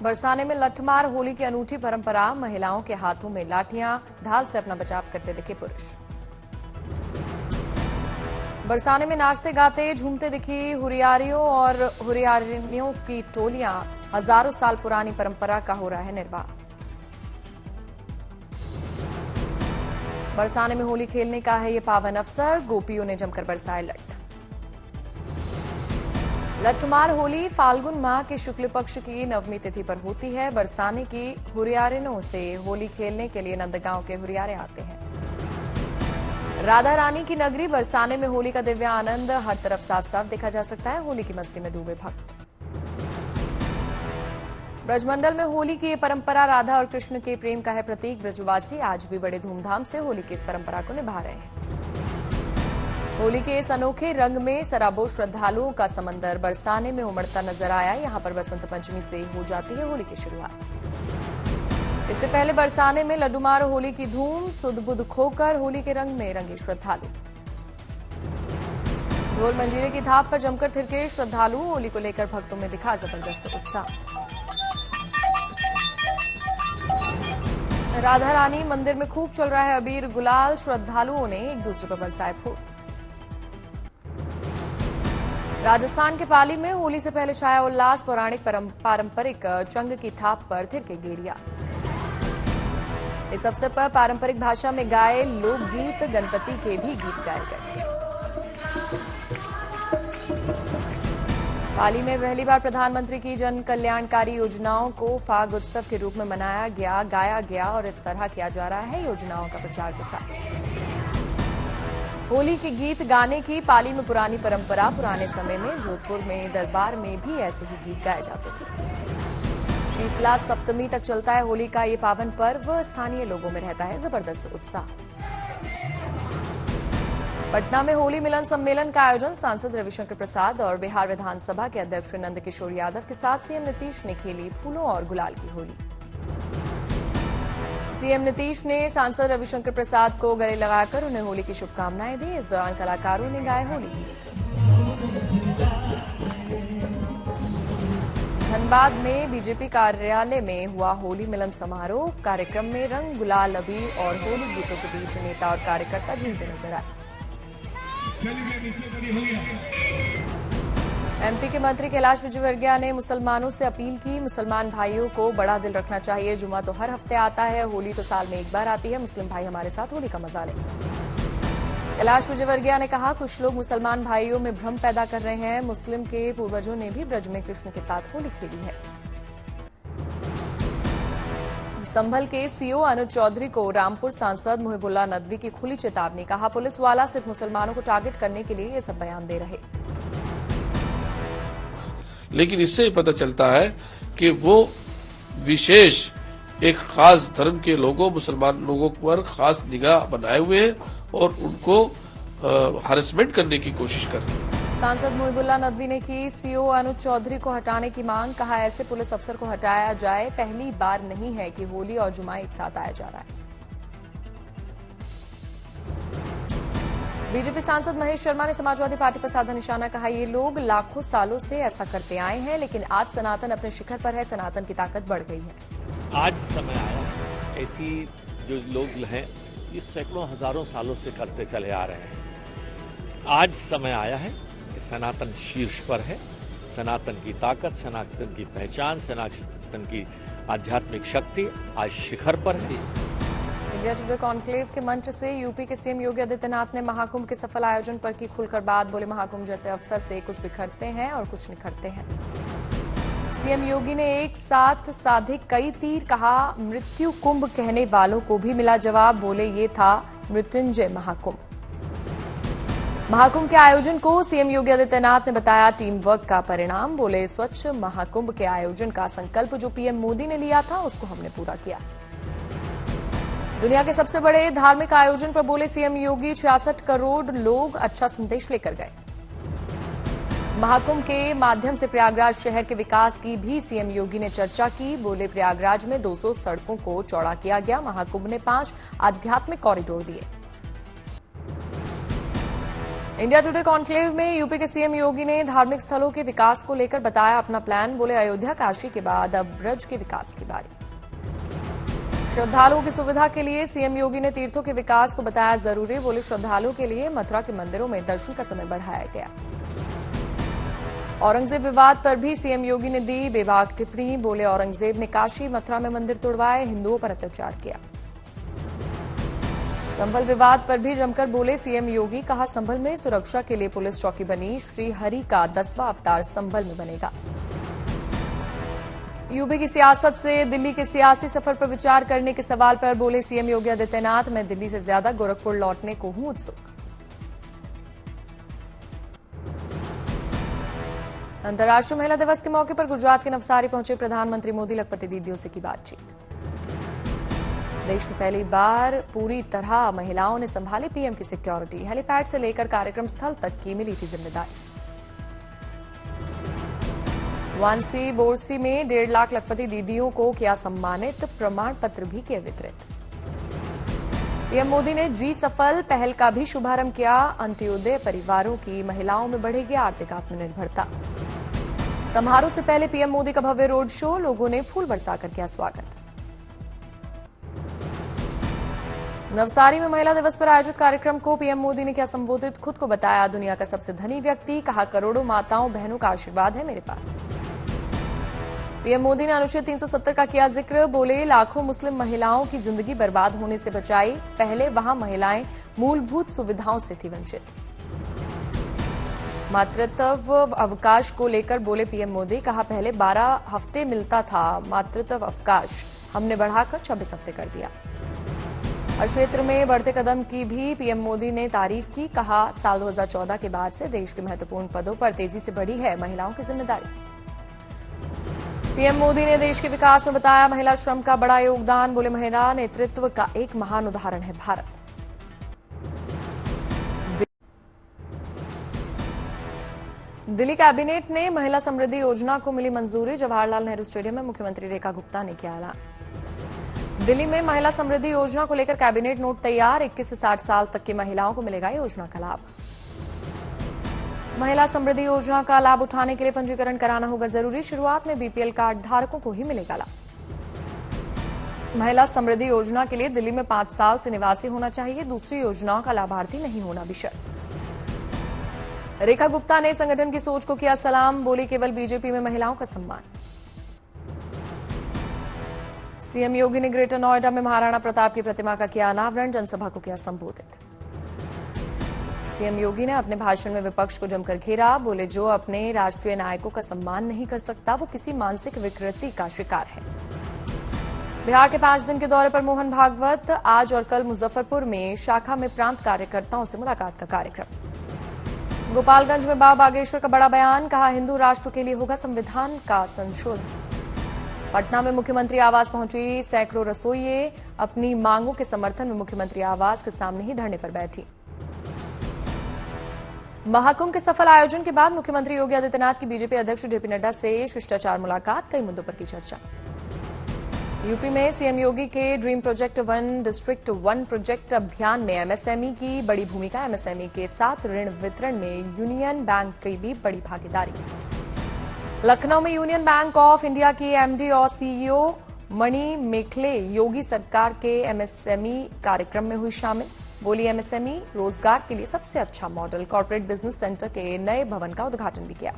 बरसाने में लठमार होली की अनूठी परंपरा, महिलाओं के हाथों में लाठियां, ढाल से अपना बचाव करते दिखे पुरुष। बरसाने में नाचते गाते झूमते दिखी हुरियारियों और हुरियारिनियों की टोलियां, हजारों साल पुरानी परंपरा का हो रहा है निर्वाह। बरसाने में होली खेलने का है ये पावन अवसर, गोपियों ने जमकर बरसाए लठ। लठमार होली फाल्गुन माह के शुक्ल पक्ष की नवमी तिथि पर होती है। बरसाने की हुरियारिनों से होली खेलने के लिए नंदगांव के हुरियारे आते हैं। राधा रानी की नगरी बरसाने में होली का दिव्य आनंद हर तरफ साफ साफ देखा जा सकता है। होली की मस्ती में डूबे भक्त। ब्रजमंडल में होली की ये परंपरा राधा और कृष्ण के प्रेम का है प्रतीक। ब्रजवासी आज भी बड़े धूमधाम से होली की इस परंपरा को निभा रहे हैं। होली के इस अनोखे रंग में सराबों श्रद्धालुओं का समंदर बरसाने में उमड़ता नजर आया। यहां पर बसंत पंचमी से हो जाती है होली की शुरुआत। इससे पहले बरसाने में लड्डूमार होली की धूम, सुध-बुध खोकर होली के रंग में रंगे श्रद्धालु। ढोल मंजीरे की थाप पर जमकर थिरके श्रद्धालु। होली को लेकर भक्तों में दिखा जबरदस्त उत्साह। राधा रानी मंदिर में खूब चल रहा है अबीर गुलाल। श्रद्धालुओं ने एक दूसरे पर बरसाए फूल। राजस्थान के पाली में होली से पहले छाया उल्लास। पौराणिक पारंपरिक चंग की थाप पर थिरके गेरिया। इस अवसर पर पारंपरिक भाषा में गाए लोकगीत, गणपति के भी गीत गाए गए। पाली में पहली बार प्रधानमंत्री की जन कल्याणकारी योजनाओं को फाग उत्सव के रूप में मनाया गया, गाया गया और इस तरह किया जा रहा है योजनाओं का प्रचार प्रसार। होली के गीत गाने की पाली में पुरानी परंपरा। पुराने समय में जोधपुर में दरबार में भी ऐसे ही गीत गाए जाते थे। शीतला सप्तमी तक चलता है होली का ये पावन पर्व। स्थानीय लोगों में रहता है जबरदस्त उत्साह। पटना में होली मिलन सम्मेलन का आयोजन सांसद रविशंकर प्रसाद और बिहार विधानसभा के अध्यक्ष नंद किशोर यादव के साथ सीएम नीतीश ने खेली फूलों और गुलाल की होली। सीएम नीतीश ने सांसद रविशंकर प्रसाद को गले लगाकर उन्हें होली की शुभकामनाएं दी। इस दौरान कलाकारों ने गाए होली गीत। धनबाद में बीजेपी कार्यालय में हुआ होली मिलन समारोह। कार्यक्रम में रंग, गुलाल, अबीर और होली गीतों के बीच नेता और कार्यकर्ता झूमते नजर आए। एमपी के मंत्री कैलाश विजयवर्गीय ने मुसलमानों से अपील की। मुसलमान भाइयों को बड़ा दिल रखना चाहिए। जुमा तो हर हफ्ते आता है, होली तो साल में एक बार आती है। मुस्लिम भाई हमारे साथ होली का मजा लें। कैलाश विजयवर्गीय ने कहा, कुछ लोग मुसलमान भाइयों में भ्रम पैदा कर रहे हैं। मुस्लिम के पूर्वजों ने भी ब्रज में कृष्ण के साथ होली खेली है। संभल के सीओ अनुज चौधरी को रामपुर सांसद मुहिबुल्लाह नदवी की खुली चेतावनी। कहा, पुलिस वाला सिर्फ मुसलमानों को टारगेट करने के लिए ये सब बयान दे रहे। लेकिन इससे पता चलता है कि वो विशेष एक खास धर्म के लोगों, मुसलमान लोगों पर खास निगाह बनाए हुए हैं और उनको हैरेसमेंट करने की कोशिश कर रहे हैं। सांसद मुहिबुल्लाह नदवी ने की सीओ अनुज चौधरी को हटाने की मांग। कहा, ऐसे पुलिस अफसर को हटाया जाए। पहली बार नहीं है कि होली और जुमा एक साथ आया जा रहा है। बीजेपी सांसद महेश शर्मा ने समाजवादी पार्टी पर साधा निशाना। कहा, ये लोग लाखों सालों से ऐसा करते आए हैं, लेकिन आज सनातन अपने शिखर पर है। सनातन की ताकत बढ़ गई है। आज समय आया है, ऐसी जो लोग हैं ये सैकड़ों हजारों सालों से करते चले आ रहे हैं। आज समय आया है कि सनातन शीर्ष पर है। सनातन की ताकत, सनातन की पहचान, सनातन की आध्यात्मिक शक्ति आज शिखर पर है। इंडिया टुडे कॉन्क्लेव के मंच से यूपी के सीएम योगी आदित्यनाथ ने महाकुंभ के सफल आयोजन पर की खुलकर बात। बोले, महाकुंभ जैसे अवसर से कुछ बिखरते हैं और कुछ निखरते हैं। सीएम योगी ने एक साथ साधे कई तीर। कहा, मृत्यु कुंभ कहने वालों को भी मिला जवाब। बोले, ये था मृत्युंजय महाकुंभ। महाकुंभ के आयोजन को सीएम योगी आदित्यनाथ ने बताया टीम वर्क का परिणाम। बोले, स्वच्छ महाकुंभ के आयोजन का संकल्प जो पीएम मोदी ने लिया था उसको हमने पूरा किया। दुनिया के सबसे बड़े धार्मिक आयोजन पर बोले सीएम योगी, 66 करोड़ लोग अच्छा संदेश लेकर गए। महाकुंभ के माध्यम से प्रयागराज शहर के विकास की भी सीएम योगी ने चर्चा की। बोले, प्रयागराज में 200 सड़कों को चौड़ा किया गया। महाकुंभ ने 5 आध्यात्मिक कॉरिडोर दिए। इंडिया टुडे कॉन्क्लेव में यूपी के सीएम योगी ने धार्मिक स्थलों के विकास को लेकर बताया अपना प्लान। बोले अयोध्या काशी के बाद अब ब्रज के विकास की बारी। श्रद्धालुओं की सुविधा के लिए सीएम योगी ने तीर्थों के विकास को बताया जरूरी। बोले श्रद्धालुओं के लिए मथुरा के मंदिरों में दर्शन का समय बढ़ाया गया। औरंगजेब विवाद पर भी सीएम योगी ने दी बेबाक टिप्पणी। बोले औरंगजेब ने काशी मथुरा में मंदिर तोड़वाए, हिंदुओं पर अत्याचार किया। संभल विवाद पर भी जमकर बोले सीएम योगी। कहा संभल में सुरक्षा के लिए पुलिस चौकी बनी। श्री हरि का 10वां अवतार संभल में बनेगा। यूपी की सियासत से दिल्ली के सियासी सफर पर विचार करने के सवाल पर बोले सीएम योगी आदित्यनाथ। मैं दिल्ली से ज्यादा गोरखपुर लौटने को हूं उत्सुक। अंतर्राष्ट्रीय महिला दिवस के मौके पर गुजरात के नवसारी पहुंचे प्रधानमंत्री मोदी। लखपति दीदियों से की बातचीत। देश में पहली बार पूरी तरह महिलाओं ने संभाली पीएम की सिक्योरिटी। हेलीपैड से लेकर कार्यक्रम स्थल तक की मिली थी जिम्मेदारी। वानसी बोरसी में 1.5 लाख लखपति दीदियों को किया सम्मानित। प्रमाण पत्र भी किए वितरित। पीएम मोदी ने जी सफल पहल का भी शुभारंभ किया। अंत्योदय परिवारों की महिलाओं में बढ़ेगी आर्थिक आत्मनिर्भरता। समारोह से पहले पीएम मोदी का भव्य रोड शो। लोगों ने फूल बरसाकर किया स्वागत। नवसारी में महिला दिवस पर आयोजित कार्यक्रम को पीएम मोदी ने किया संबोधित। खुद को बताया दुनिया का सबसे धनी व्यक्ति। कहा करोड़ों माताओं बहनों का आशीर्वाद है मेरे पास। पीएम मोदी ने अनुच्छेद 370 का किया जिक्र। बोले लाखों मुस्लिम महिलाओं की जिंदगी बर्बाद होने से बचाई। पहले वहां महिलाएं मूलभूत सुविधाओं से थी वंचित। मातृत्व अवकाश को लेकर बोले पीएम मोदी। कहा पहले 12 हफ्ते मिलता था मातृत्व अवकाश, हमने बढ़ाकर 26 हफ्ते कर दिया। हर क्षेत्र में बढ़ते कदम की भी पीएम मोदी ने तारीफ की। कहा साल 2014 के बाद से देश के महत्वपूर्ण पदों पर तेजी से बढ़ी है महिलाओं की जिम्मेदारी। पीएम मोदी ने देश के विकास में बताया महिला श्रम का बड़ा योगदान। बोले महिला नेतृत्व का एक महान उदाहरण है भारत। दिल्ली कैबिनेट ने महिला समृद्धि योजना को मिली मंजूरी। जवाहरलाल नेहरू स्टेडियम में मुख्यमंत्री रेखा गुप्ता ने किया ऐलान। दिल्ली में महिला समृद्धि योजना को लेकर कैबिनेट नोट तैयार। 21 से 60 साल तक की महिलाओं को मिलेगा योजना का लाभ। महिला समृद्धि योजना का लाभ उठाने के लिए पंजीकरण कराना होगा जरूरी। शुरुआत में बीपीएल कार्ड धारकों को ही मिलेगा लाभ। महिला समृद्धि योजना के लिए दिल्ली में 5 साल से निवासी होना चाहिए। दूसरी योजनाओं का लाभार्थी नहीं होना भी शर्त। रेखा गुप्ता ने संगठन की सोच को किया सलाम। बोली केवल बीजेपी में महिलाओं का सम्मान। सीएम योगी ने ग्रेटर नोएडा में महाराणा प्रताप की प्रतिमा का किया अनावरण। जनसभा को किया संबोधित। सीएम योगी ने अपने भाषण में विपक्ष को जमकर घेरा। बोले जो अपने राष्ट्रीय नायकों का सम्मान नहीं कर सकता वो किसी मानसिक विकृति का शिकार है। बिहार के 5 दिन के दौरे पर मोहन भागवत। आज और कल मुजफ्फरपुर में शाखा में प्रांत कार्यकर्ताओं से मुलाकात का कार्यक्रम। गोपालगंज में बाबा बागेश्वर का बड़ा बयान। कहा हिंदू राष्ट्र के लिए होगा संविधान का संशोधन। पटना में मुख्यमंत्री आवास पहुंची सैकड़ों रसोइये। अपनी मांगों के समर्थन में मुख्यमंत्री आवास के सामने ही धरने पर बैठी। महाकुंभ के सफल आयोजन के बाद मुख्यमंत्री योगी आदित्यनाथ की बीजेपी अध्यक्ष जेपी नड्डा से शिष्टाचार मुलाकात। कई मुद्दों पर की चर्चा। यूपी में सीएम योगी के ड्रीम प्रोजेक्ट 1 डिस्ट्रिक्ट 1 प्रोजेक्ट अभियान में एमएसएमई की बड़ी भूमिका। एमएसएमई के साथ ऋण वितरण में यूनियन बैंक की भी बड़ी भागीदारी। लखनऊ में यूनियन बैंक ऑफ इंडिया की एमडी और सीईओ मणि मेखले योगी सरकार के एमएसएमई कार्यक्रम में हुई शामिल। बोली एमएसएमई रोजगार के लिए सबसे अच्छा मॉडल। कॉर्पोरेट बिजनेस सेंटर के नए भवन का उद्घाटन भी किया।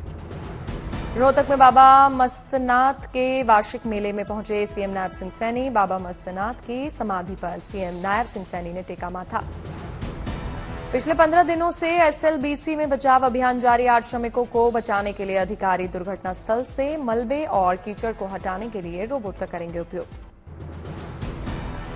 रोहतक में बाबा मस्तनाथ के वार्षिक मेले में पहुंचे सीएम नायब सिंह सैनी। बाबा मस्तनाथ की समाधि पर सीएम नायब सिंह सैनी ने टेका माथा। पिछले 15 दिनों से एसएलबीसी में बचाव अभियान जारी। 8 श्रमिकों को बचाने के लिए अधिकारी दुर्घटना स्थल से मलबे और कीचड़ को हटाने के लिए रोबोट का करेंगे उपयोग।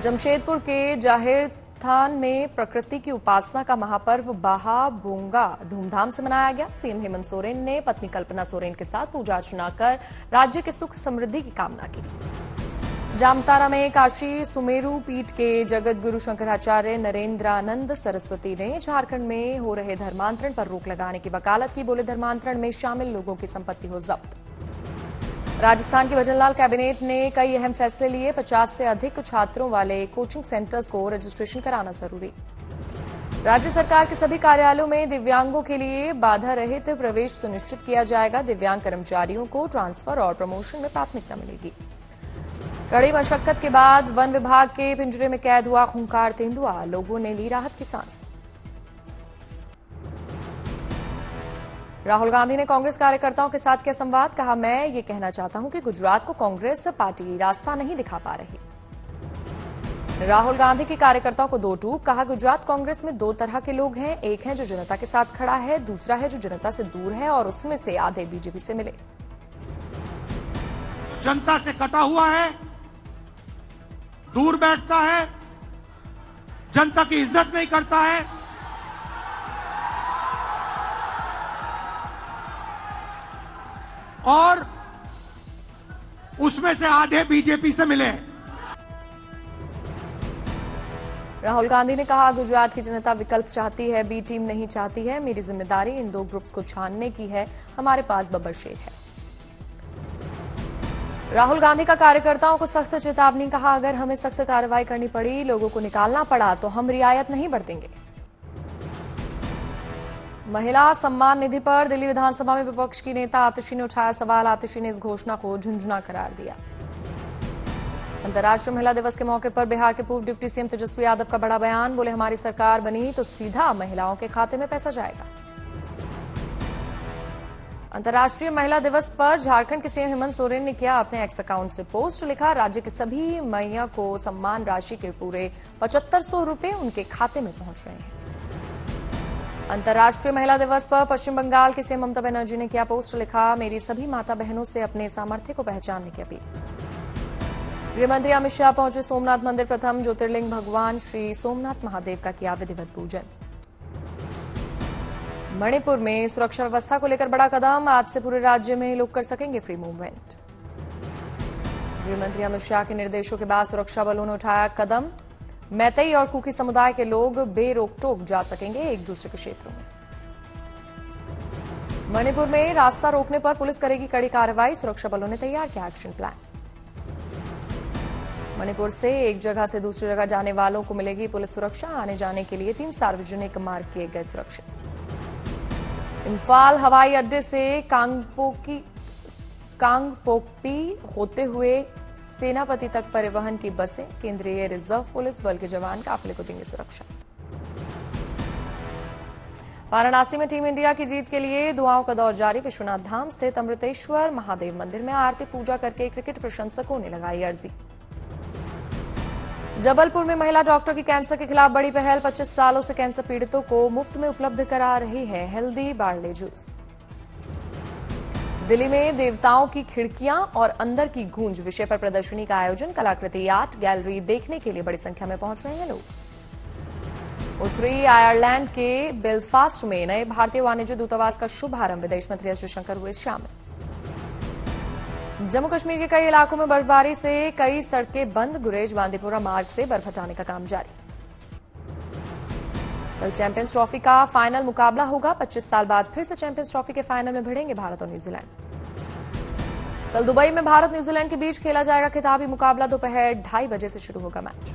जमशेदपुर के जाहिर थान में प्रकृति की उपासना का महापर्व बाहा बोंगा धूमधाम से मनाया गया। सीएम हेमंत सोरेन ने पत्नी कल्पना सोरेन के साथ पूजा अर्चना कर राज्य के सुख समृद्धि की कामना की। जामतारा में काशी सुमेरु पीठ के जगत गुरु शंकराचार्य नरेंद्रानंद सरस्वती ने झारखंड में हो रहे धर्मांतरण पर रोक लगाने की वकालत की। बोले धर्मांतरण में शामिल लोगों की संपत्ति हो जब्त। राजस्थान की भजनलाल कैबिनेट ने कई अहम फैसले लिए। 50 से अधिक छात्रों वाले कोचिंग सेंटर्स को रजिस्ट्रेशन कराना जरूरी। राज्य सरकार के सभी कार्यालयों में दिव्यांगों के लिए बाधा रहित प्रवेश सुनिश्चित किया जाएगा। दिव्यांग कर्मचारियों को ट्रांसफर और प्रमोशन में प्राथमिकता मिलेगी। कड़ी मशक्कत के बाद वन विभाग के पिंजरे में कैद हुआ खूंखार तेंदुआ, लोगों ने ली राहत की सांस। राहुल गांधी ने कांग्रेस कार्यकर्ताओं के साथ किया संवाद, कहा मैं ये कहना चाहता हूं कि गुजरात को कांग्रेस पार्टी रास्ता नहीं दिखा पा रही। राहुल गांधी के कार्यकर्ताओं को दो टूक, कहा गुजरात कांग्रेस में दो तरह के लोग हैं, एक है जो जनता के साथ खड़ा है, दूसरा है जो जनता से दूर है और उसमें से आधे बीजेपी से मिले। जनता से कटा हुआ है, दूर बैठता है, जनता की इज्जत नहीं करता है, और उसमें से आधे बीजेपी से मिले। राहुल गांधी ने कहा गुजरात की जनता विकल्प चाहती है, बी टीम नहीं चाहती है। मेरी जिम्मेदारी इन दो ग्रुप्स को छानने की है, हमारे पास बब्बर शेर है। राहुल गांधी का कार्यकर्ताओं को सख्त चेतावनी, कहा अगर हमें सख्त कार्रवाई करनी पड़ी, लोगों को निकालना पड़ा तो हम रियायत नहीं बरतेंगे। महिला सम्मान निधि पर दिल्ली विधानसभा में विपक्ष की नेता आतिशी ने उठाया सवाल। आतिशी ने इस घोषणा को झुंझुना करार दिया। अंतर्राष्ट्रीय महिला दिवस के मौके पर बिहार के पूर्व डिप्टी सीएम तेजस्वी यादव का बड़ा बयान, बोले हमारी सरकार बनी तो सीधा महिलाओं के खाते में पैसा जाएगा। अंतर्राष्ट्रीय महिला दिवस पर झारखंड के सीएम हेमंत सोरेन ने किया अपने एक्स अकाउंट से पोस्ट, लिखा राज्य के सभी मैया को सम्मान राशि के पूरे 7500 रुपए उनके खाते में पहुंच रहे हैं। अंतर्राष्ट्रीय महिला दिवस पर पश्चिम बंगाल के सीएम ममता बनर्जी ने किया पोस्ट, लिखा मेरी सभी माता बहनों से अपने सामर्थ्य को पहचानने की अपील। गृहमंत्री अमित शाह पहुंचे सोमनाथ मंदिर, प्रथम ज्योतिर्लिंग भगवान श्री सोमनाथ महादेव का किया विधिवत पूजन। मणिपुर में सुरक्षा व्यवस्था को लेकर बड़ा कदम, आज से पूरे राज्य में लोग कर सकेंगे फ्री मूवमेंट। गृहमंत्री अमित शाह के निर्देशों के बाद सुरक्षा बलों ने उठाया कदम, मैतई और कुकी समुदाय के लोग बेरोक-टोक जा सकेंगे एक दूसरे के क्षेत्रों में। मणिपुर में रास्ता रोकने पर पुलिस करेगी कड़ी कार्रवाई, सुरक्षा बलों ने तैयार किया एक्शन प्लान। मणिपुर से एक जगह से दूसरी जगह जाने वालों को मिलेगी पुलिस सुरक्षा, आने जाने के लिए 3 सार्वजनिक मार्ग किए गए सुरक्षित। इम्फाल हवाई अड्डे से कांगपोकपी होते हुए सेनापति तक परिवहन की बसें, केंद्रीय रिजर्व पुलिस बल के जवान काफिले को देंगे सुरक्षा। वाराणसी में टीम इंडिया की जीत के लिए दुआओं का दौर जारी, विश्वनाथ धाम स्थित अमृतेश्वर महादेव मंदिर में आरती पूजा करके क्रिकेट प्रशंसकों ने लगाई अर्जी। जबलपुर में महिला डॉक्टर की कैंसर के खिलाफ बड़ी पहल, 25 सालों से कैंसर पीड़ितों को मुफ्त में उपलब्ध करा रही है हेल्दी बार्ले जूस। दिल्ली में देवताओं की खिड़कियां और अंदर की गूंज विषय पर प्रदर्शनी का आयोजन, कलाकृति आर्ट गैलरी देखने के लिए बड़ी संख्या में पहुंच रहे हैं लोग। उत्तरी आयरलैंड के बेलफास्ट में नए भारतीय वाणिज्य दूतावास का शुभारंभ, विदेश मंत्री एस जयशंकर हुए शामिल। जम्मू कश्मीर के कई इलाकों में बर्फबारी से कई सड़कें बंद, गुरेज बांदीपुरा मार्ग से बर्फ हटाने का काम जारी। कल चैंपियंस ट्रॉफी का फाइनल मुकाबला होगा, 25 साल बाद फिर से चैंपियंस ट्रॉफी के फाइनल में भिड़ेंगे भारत और न्यूजीलैंड। कल दुबई में भारत न्यूजीलैंड के बीच खेला जाएगा खिताबी मुकाबला, दोपहर 2:30 बजे से शुरू होगा मैच।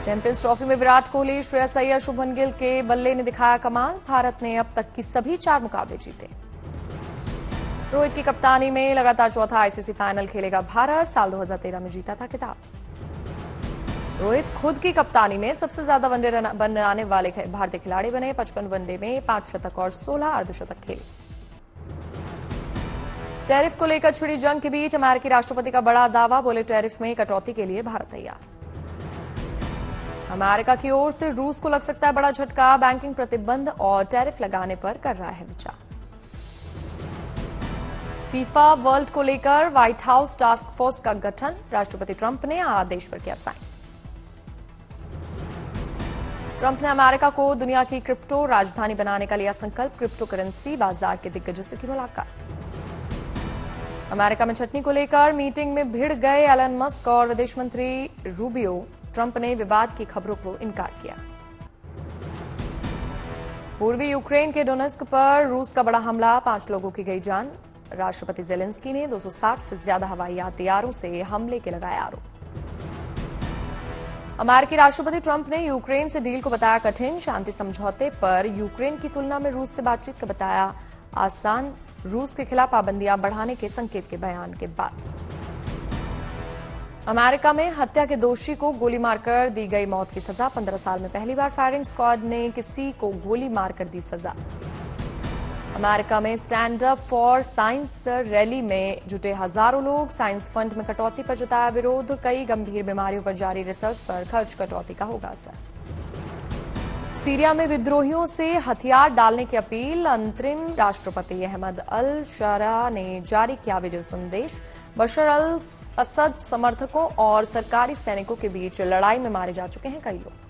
चैंपियंस ट्रॉफी में विराट कोहली, श्रेयस अय्यर, शुभमन गिल के बल्ले ने दिखाया कमाल, भारत ने अब तक की सभी 4 मुकाबले जीते। रोहित की कप्तानी में लगातार चौथा आईसीसी फाइनल खेलेगा भारत, साल 2013 में जीता था खिताब। रोहित खुद की कप्तानी में सबसे ज्यादा वनडे बनाने वाले भारतीय खिलाड़ी बने, 55 वनडे में 5 शतक और 16 अर्धशतक खेले। टैरिफ को लेकर छिड़ी जंग के बीच अमेरिकी राष्ट्रपति का बड़ा दावा, बोले टैरिफ में कटौती के लिए भारत तैयार। अमेरिका की ओर से रूस को लग सकता है बड़ा झटका, बैंकिंग प्रतिबंध और टैरिफ लगाने पर कर रहा है विचार। फीफा वर्ल्ड को लेकर व्हाइट हाउस टास्क फोर्स का गठन, राष्ट्रपति ट्रंप ने आदेश पर किया साइन। ट्रंप ने अमेरिका को दुनिया की क्रिप्टो राजधानी बनाने का लिया संकल्प, क्रिप्टो करेंसी बाजार के दिग्गजों से की मुलाकात। अमेरिका में छटनी को लेकर मीटिंग में भिड़ गए एलन मस्क और विदेश मंत्री रूबियो, ट्रंप ने विवाद की खबरों को इनकार किया। पूर्वी यूक्रेन के डोनेस्क पर रूस का बड़ा हमला, 5 लोगों की गई जान, राष्ट्रपति जेलेंस्की ने 260 से ज्यादा हवाई हथियारों से हमले के लगाए आरोप। अमेरिकी राष्ट्रपति ट्रंप ने यूक्रेन से डील को बताया कठिन। शांति समझौते पर यूक्रेन की तुलना में रूस से बातचीत का बताया आसान। रूस के खिलाफ पाबंदियां बढ़ाने के संकेत के बयान के बाद अमेरिका में हत्या के दोषी को गोली मारकर दी गई मौत की सजा। 15 साल में पहली बार फायरिंग स्क्वाड ने किसी को गोली मारकर दी सजा। अमेरिका में stand up for science rally में जुटे हजारों लोग। साइंस फंड में कटौती पर जताया विरोध। कई गंभीर बीमारियों पर जारी रिसर्च पर खर्च कटौती का होगा असर। सीरिया में विद्रोहियों से हथियार डालने की अपील। अंतरिम राष्ट्रपति अहमद अल शरा ने जारी किया वीडियो संदेश। बशर अल असद समर्थकों और सरकारी सैनिकों के बीच लड़ाई में मारे जा चुके हैं कई लोग।